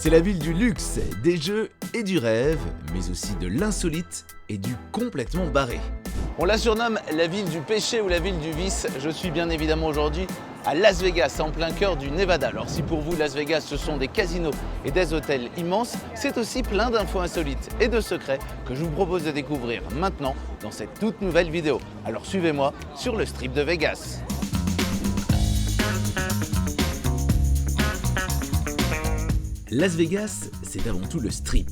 C'est la ville du luxe, des jeux et du rêve, mais aussi de l'insolite et du complètement barré. On la surnomme la ville du péché ou la ville du vice. Je suis bien évidemment aujourd'hui à Las Vegas, en plein cœur du Nevada. Alors si pour vous Las Vegas ce sont des casinos et des hôtels immenses, c'est aussi plein d'infos insolites et de secrets que je vous propose de découvrir maintenant dans cette toute nouvelle vidéo. Alors suivez-moi sur le Strip de Vegas. Las Vegas, c'est avant tout le Strip,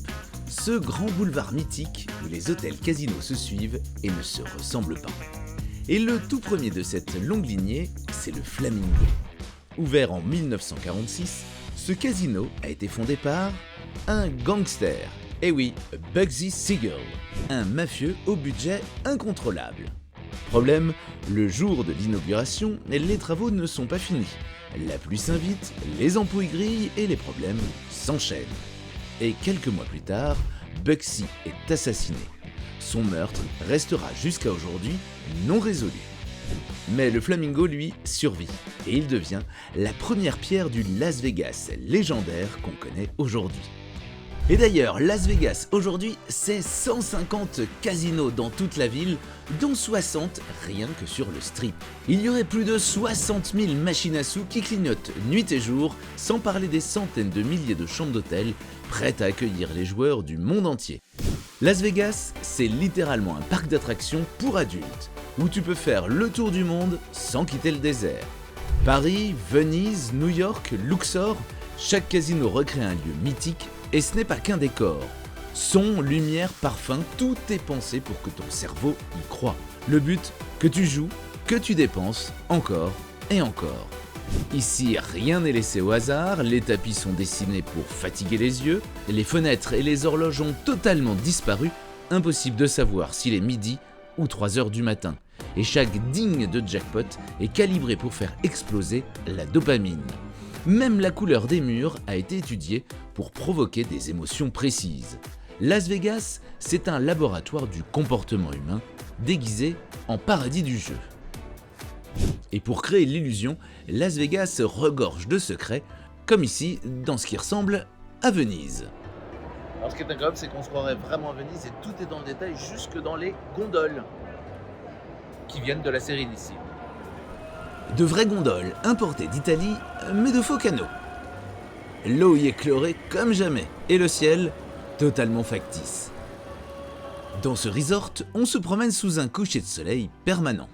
ce grand boulevard mythique où les hôtels casinos se suivent et ne se ressemblent pas. Et le tout premier de cette longue lignée, c'est le Flamingo. Ouvert en 1946, ce casino a été fondé par un gangster, et oui, Bugsy Siegel, un mafieux au budget incontrôlable. Problème, le jour de l'inauguration, les travaux ne sont pas finis. La pluie s'invite, les ampoules grillent et les problèmes s'enchaînent. Et quelques mois plus tard, Bugsy est assassiné. Son meurtre restera jusqu'à aujourd'hui non résolu. Mais le Flamingo, lui, survit et il devient la première pierre du Las Vegas légendaire qu'on connaît aujourd'hui. Et d'ailleurs, Las Vegas aujourd'hui, c'est 150 casinos dans toute la ville, dont 60 rien que sur le Strip. Il y aurait plus de 60 000 machines à sous qui clignotent nuit et jour, sans parler des centaines de milliers de chambres d'hôtel prêtes à accueillir les joueurs du monde entier. Las Vegas, c'est littéralement un parc d'attractions pour adultes, où tu peux faire le tour du monde sans quitter le désert. Paris, Venise, New York, Luxor, chaque casino recrée un lieu mythique. Et ce n'est pas qu'un décor. Son, lumière, parfum, tout est pensé pour que ton cerveau y croie. Le but, que tu joues, que tu dépenses, encore et encore. Ici, rien n'est laissé au hasard, les tapis sont dessinés pour fatiguer les yeux, les fenêtres et les horloges ont totalement disparu, impossible de savoir s'il est midi ou 3 heures du matin. Et chaque digne de jackpot est calibré pour faire exploser la dopamine. Même la couleur des murs a été étudiée pour provoquer des émotions précises. Las Vegas, c'est un laboratoire du comportement humain, déguisé en paradis du jeu. Et pour créer l'illusion, Las Vegas regorge de secrets, comme ici dans ce qui ressemble à Venise. Alors ce qui est incroyable, c'est qu'on se croirait vraiment à Venise et tout est dans le détail, jusque dans les gondoles qui viennent de la série d'ici. De vraies gondoles importées d'Italie, mais de faux canaux. L'eau y est chlorée comme jamais, et le ciel totalement factice. Dans ce resort, on se promène sous un coucher de soleil permanent.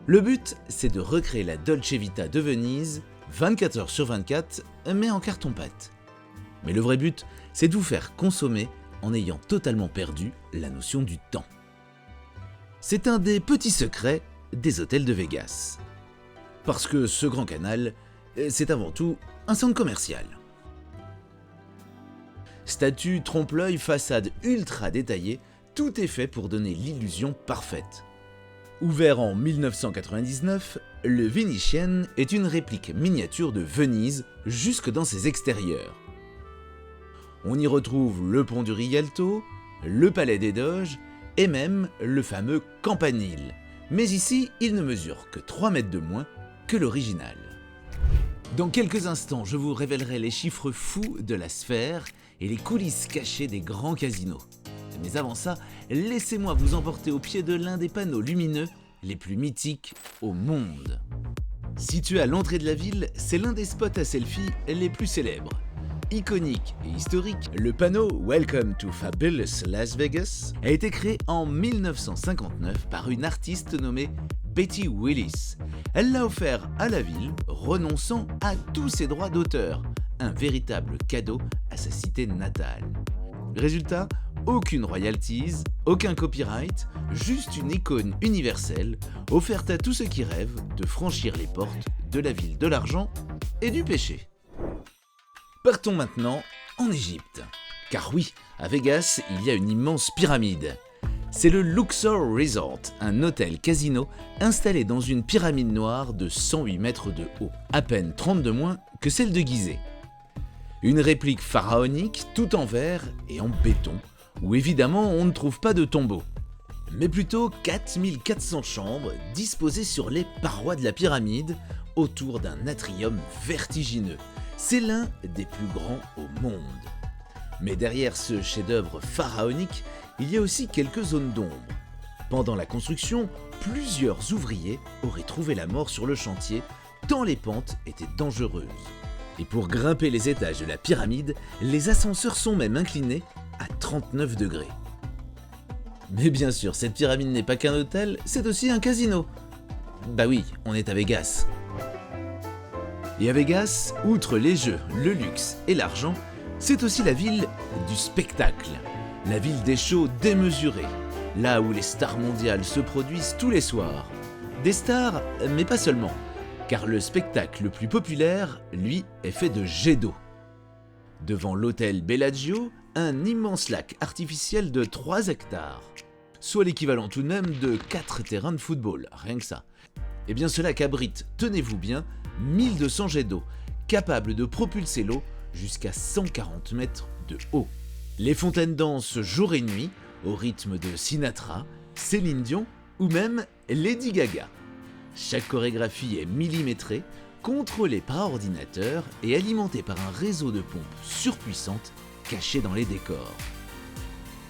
Le but, c'est de recréer la Dolce Vita de Venise, 24 heures sur 24, mais en carton-pâte. Mais le vrai but, c'est de vous faire consommer en ayant totalement perdu la notion du temps. C'est un des petits secrets des hôtels de Vegas. Parce que ce grand canal, c'est avant tout un centre commercial. Statues, trompe-l'œil, façade ultra détaillée, tout est fait pour donner l'illusion parfaite. Ouvert en 1999, le Venetian est une réplique miniature de Venise jusque dans ses extérieurs. On y retrouve le pont du Rialto, le palais des Doges et même le fameux campanile. Mais ici, il ne mesure que 3 mètres de moins que l'original. Dans quelques instants, je vous révélerai les chiffres fous de la sphère et les coulisses cachées des grands casinos. Mais avant ça, laissez-moi vous emporter au pied de l'un des panneaux lumineux les plus mythiques au monde. Situé à l'entrée de la ville, c'est l'un des spots à selfie les plus célèbres. Iconique et historique, le panneau « Welcome to Fabulous Las Vegas » a été créé en 1959 par une artiste nommée Betty Willis. Elle l'a offert à la ville, renonçant à tous ses droits d'auteur, un véritable cadeau à sa cité natale. Résultat, aucune royalties, aucun copyright, juste une icône universelle offerte à tous ceux qui rêvent de franchir les portes de la ville de l'argent et du péché. Partons maintenant en Égypte. Car oui, à Vegas, il y a une immense pyramide. C'est le Luxor Resort, un hôtel casino installé dans une pyramide noire de 108 mètres de haut, à peine 30 de moins que celle de Gizeh. Une réplique pharaonique tout en verre et en béton, où évidemment on ne trouve pas de tombeau, mais plutôt 4400 chambres disposées sur les parois de la pyramide autour d'un atrium vertigineux. C'est l'un des plus grands au monde. Mais derrière ce chef-d'œuvre pharaonique, il y a aussi quelques zones d'ombre. Pendant la construction, plusieurs ouvriers auraient trouvé la mort sur le chantier, tant les pentes étaient dangereuses. Et pour grimper les étages de la pyramide, les ascenseurs sont même inclinés à 39 degrés. Mais bien sûr, cette pyramide n'est pas qu'un hôtel, c'est aussi un casino. Bah oui, on est à Vegas. Et à Vegas, outre les jeux, le luxe et l'argent, c'est aussi la ville du spectacle, la ville des shows démesurés, là où les stars mondiales se produisent tous les soirs. Des stars, mais pas seulement, car le spectacle le plus populaire, lui, est fait de jets d'eau. Devant l'hôtel Bellagio, un immense lac artificiel de 3 hectares, soit l'équivalent tout de même de 4 terrains de football, rien que ça. Et bien ce lac abrite, tenez-vous bien, 1200 jets d'eau, capables de propulser l'eau jusqu'à 140 mètres de haut. Les fontaines dansent jour et nuit, au rythme de Sinatra, Céline Dion ou même Lady Gaga. Chaque chorégraphie est millimétrée, contrôlée par ordinateur et alimentée par un réseau de pompes surpuissantes cachées dans les décors.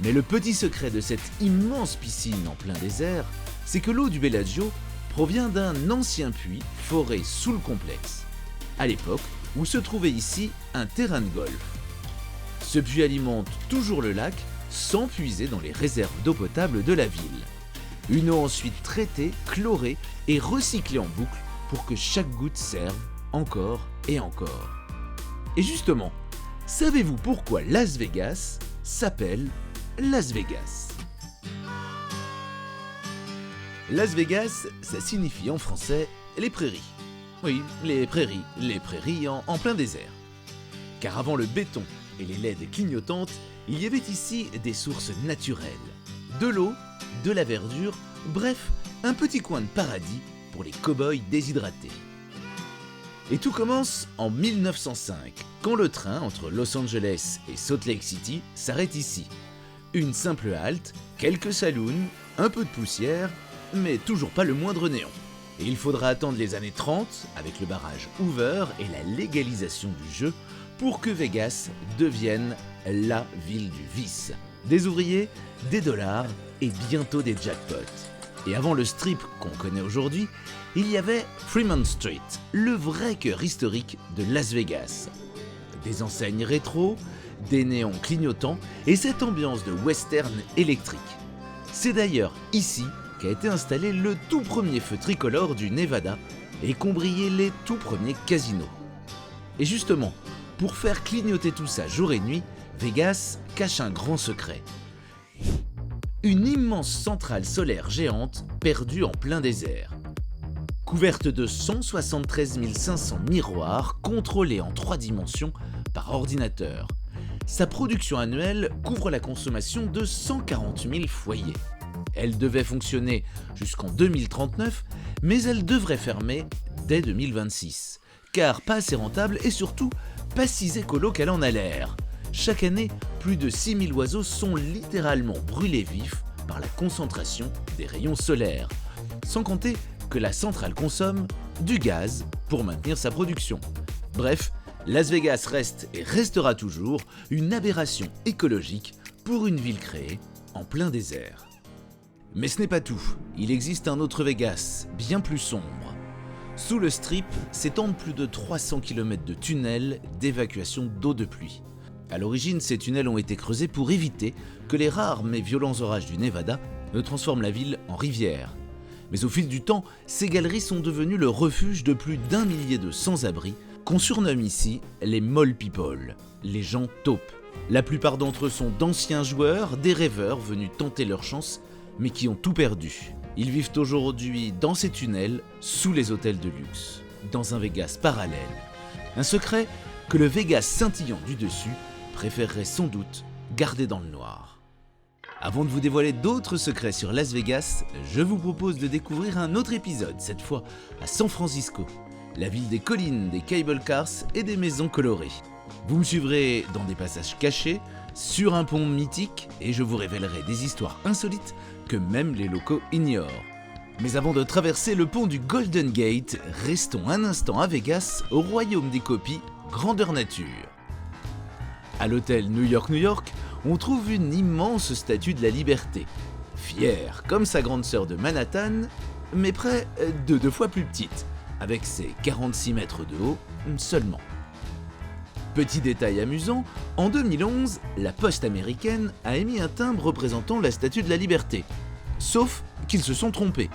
Mais le petit secret de cette immense piscine en plein désert, c'est que l'eau du Bellagio provient d'un ancien puits foré sous le complexe, à l'époque où se trouvait ici un terrain de golf. Ce puits alimente toujours le lac sans puiser dans les réserves d'eau potable de la ville. Une eau ensuite traitée, chlorée et recyclée en boucle pour que chaque goutte serve encore et encore. Et justement, savez-vous pourquoi Las Vegas s'appelle Las Vegas ? Las Vegas, ça signifie en français les prairies. Oui, les prairies en plein désert. Car avant le béton et les LED clignotantes, il y avait ici des sources naturelles. De l'eau, de la verdure, bref, un petit coin de paradis pour les cow-boys déshydratés. Et tout commence en 1905, quand le train entre Los Angeles et Salt Lake City s'arrête ici. Une simple halte, quelques saloons, un peu de poussière, mais toujours pas le moindre néon. Et il faudra attendre les années 30, avec le barrage Hoover et la légalisation du jeu, pour que Vegas devienne la ville du vice. Des ouvriers, des dollars et bientôt des jackpots. Et avant le strip qu'on connaît aujourd'hui, il y avait Fremont Street, le vrai cœur historique de Las Vegas. Des enseignes rétro, des néons clignotants et cette ambiance de western électrique. C'est d'ailleurs ici qu'a été installé le tout premier feu tricolore du Nevada et qu'ont brillé les tout premiers casinos. Et justement, pour faire clignoter tout ça jour et nuit, Vegas cache un grand secret. Une immense centrale solaire géante perdue en plein désert. Couverte de 173 500 miroirs contrôlés en 3 dimensions par ordinateur. Sa production annuelle couvre la consommation de 140 000 foyers. Elle devait fonctionner jusqu'en 2039, mais elle devrait fermer dès 2026. Car pas assez rentable et surtout pas si écolo qu'elle en a l'air. Chaque année, plus de 6 000 oiseaux sont littéralement brûlés vifs par la concentration des rayons solaires. Sans compter que la centrale consomme du gaz pour maintenir sa production. Bref, Las Vegas reste et restera toujours une aberration écologique pour une ville créée en plein désert. Mais ce n'est pas tout, il existe un autre Vegas, bien plus sombre. Sous le strip s'étendent plus de 300 km de tunnels d'évacuation d'eau de pluie. À l'origine, ces tunnels ont été creusés pour éviter que les rares mais violents orages du Nevada ne transforment la ville en rivière. Mais au fil du temps, ces galeries sont devenues le refuge de plus d'1 millier de sans-abri qu'on surnomme ici les Mall People, les gens taupes. La plupart d'entre eux sont d'anciens joueurs, des rêveurs venus tenter leur chance, mais qui ont tout perdu. Ils vivent aujourd'hui dans ces tunnels, sous les hôtels de luxe, dans un Vegas parallèle. Un secret que le Vegas scintillant du dessus préférerait sans doute garder dans le noir. Avant de vous dévoiler d'autres secrets sur Las Vegas, je vous propose de découvrir un autre épisode, cette fois à San Francisco, la ville des collines, des cable cars et des maisons colorées. Vous me suivrez dans des passages cachés, sur un pont mythique, et je vous révélerai des histoires insolites que même les locaux ignorent. Mais avant de traverser le pont du Golden Gate, restons un instant à Vegas, au royaume des copies, grandeur nature. À l'hôtel New York, New York, on trouve une immense statue de la liberté, fière comme sa grande sœur de Manhattan, mais près de 2 fois plus petite, avec ses 46 mètres de haut seulement. Petit détail amusant, en 2011, la Poste américaine a émis un timbre représentant la Statue de la Liberté. Sauf qu'ils se sont trompés.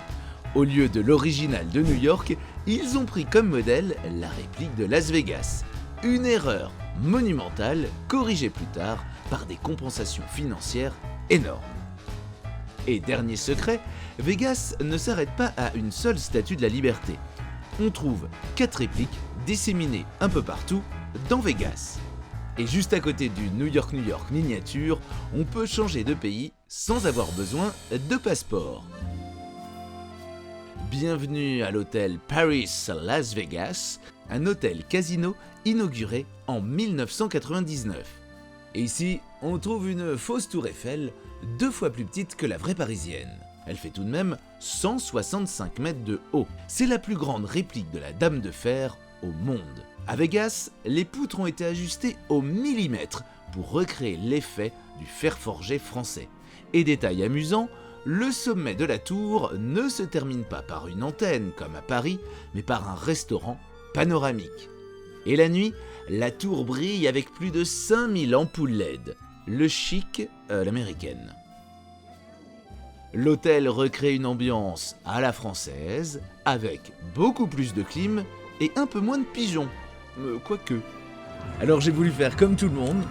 Au lieu de l'original de New York, ils ont pris comme modèle la réplique de Las Vegas. Une erreur monumentale, corrigée plus tard par des compensations financières énormes. Et dernier secret, Vegas ne s'arrête pas à une seule Statue de la Liberté. On trouve 4 répliques disséminées un peu partout dans Vegas. Et juste à côté du New York miniature, on peut changer de pays sans avoir besoin de passeport. Bienvenue à l'hôtel Paris Las Vegas, un hôtel casino inauguré en 1999. Et ici, on trouve une fausse tour Eiffel 2 fois plus petite que la vraie parisienne. Elle fait tout de même 165 mètres de haut. C'est la plus grande réplique de la Dame de Fer au monde. À Vegas, les poutres ont été ajustées au millimètre pour recréer l'effet du fer forgé français. Et détail amusant, le sommet de la tour ne se termine pas par une antenne comme à Paris, mais par un restaurant panoramique. Et la nuit, la tour brille avec plus de 5000 ampoules LED. Le chic à l'américaine. L'hôtel recrée une ambiance à la française, avec beaucoup plus de clim et un peu moins de pigeons. Quoique. Alors j'ai voulu faire comme tout le monde,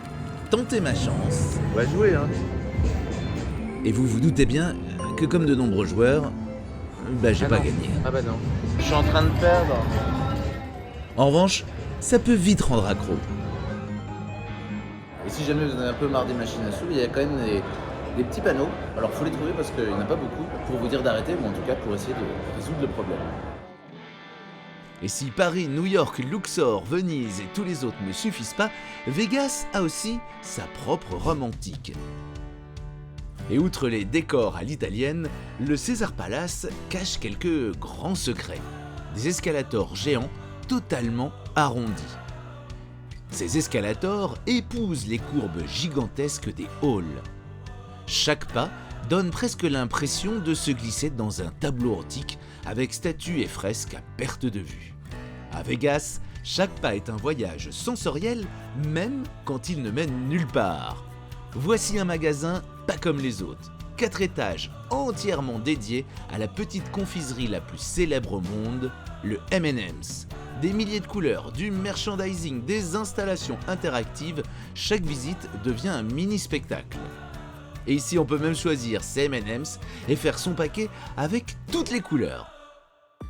tenter ma chance. On va jouer, hein. Et vous vous doutez bien que comme de nombreux joueurs, j'ai pas gagné. Ah bah non. Je suis en train de perdre. En revanche, ça peut vite rendre accro. Et si jamais vous en avez un peu marre des machines à sous, il y a quand même des petits panneaux. Alors faut les trouver parce qu'il n'y en a pas beaucoup pour vous dire d'arrêter, ou en tout cas pour essayer de résoudre le problème. Et si Paris, New York, Luxor, Venise et tous les autres ne suffisent pas, Vegas a aussi sa propre Rome antique. Et outre les décors à l'italienne, le Caesar Palace cache quelques grands secrets. Des escalators géants totalement arrondis. Ces escalators épousent les courbes gigantesques des halls. Chaque pas donne presque l'impression de se glisser dans un tableau antique avec statues et fresques à perte de vue. À Vegas, chaque pas est un voyage sensoriel, même quand il ne mène nulle part. Voici un magasin pas comme les autres. 4 étages entièrement dédiés à la petite confiserie la plus célèbre au monde, le M&M's. Des milliers de couleurs, du merchandising, des installations interactives, chaque visite devient un mini-spectacle. Et ici on peut même choisir ses M&M's et faire son paquet avec toutes les couleurs.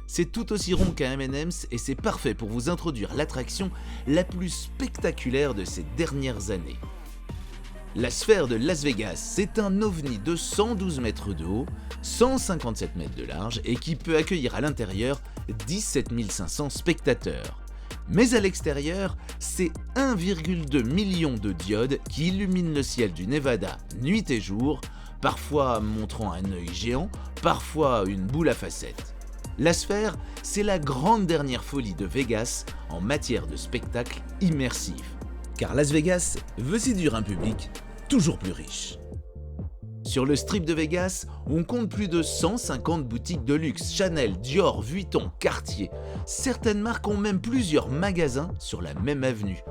C'est tout aussi rond qu'un M&M's et c'est parfait pour vous introduire l'attraction la plus spectaculaire de ces dernières années. La sphère de Las Vegas, c'est un ovni de 112 mètres de haut, 157 mètres de large et qui peut accueillir à l'intérieur 17 500 spectateurs. Mais à l'extérieur, c'est 1,2 million de diodes qui illuminent le ciel du Nevada nuit et jour, parfois montrant un œil géant, parfois une boule à facettes. La sphère, c'est la grande dernière folie de Vegas en matière de spectacle immersif. Car Las Vegas veut séduire un public toujours plus riche. Sur le strip de Vegas, on compte plus de 150 boutiques de luxe, Chanel, Dior, Vuitton, Cartier. Certaines marques ont même plusieurs magasins sur la même avenue.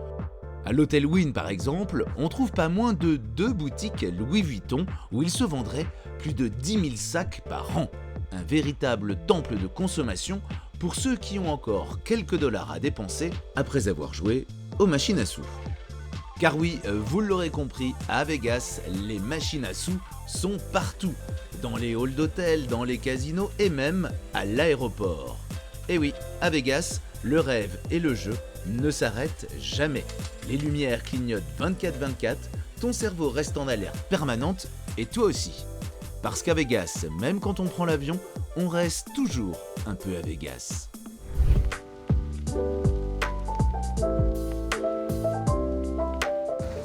À l'hôtel Wynn par exemple, on trouve pas moins de 2 boutiques Louis Vuitton où il se vendrait plus de 10 000 sacs par an. Un véritable temple de consommation pour ceux qui ont encore quelques dollars à dépenser après avoir joué aux machines à sous. Car oui, vous l'aurez compris, à Vegas, les machines à sous sont partout, dans les halls d'hôtels, dans les casinos et même à l'aéroport. Et oui, à Vegas, le rêve et le jeu ne s'arrêtent jamais. Les lumières clignotent 24/24, ton cerveau reste en alerte permanente et toi aussi. Parce qu'à Vegas, même quand on prend l'avion, on reste toujours un peu à Vegas.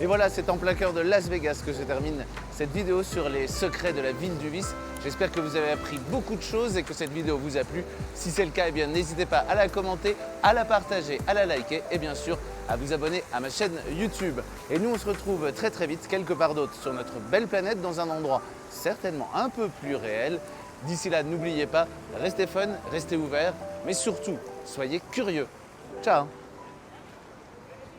Et voilà, c'est en plein cœur de Las Vegas que se termine cette vidéo sur les secrets de la ville du vice. J'espère que vous avez appris beaucoup de choses et que cette vidéo vous a plu. Si c'est le cas, eh bien, n'hésitez pas à la commenter, à la partager, à la liker et bien sûr à vous abonner à ma chaîne YouTube. Et nous, on se retrouve très très vite, quelque part d'autre, sur notre belle planète, dans un endroit certainement un peu plus réel. D'ici là, n'oubliez pas, restez fun, restez ouverts, mais surtout, soyez curieux. Ciao!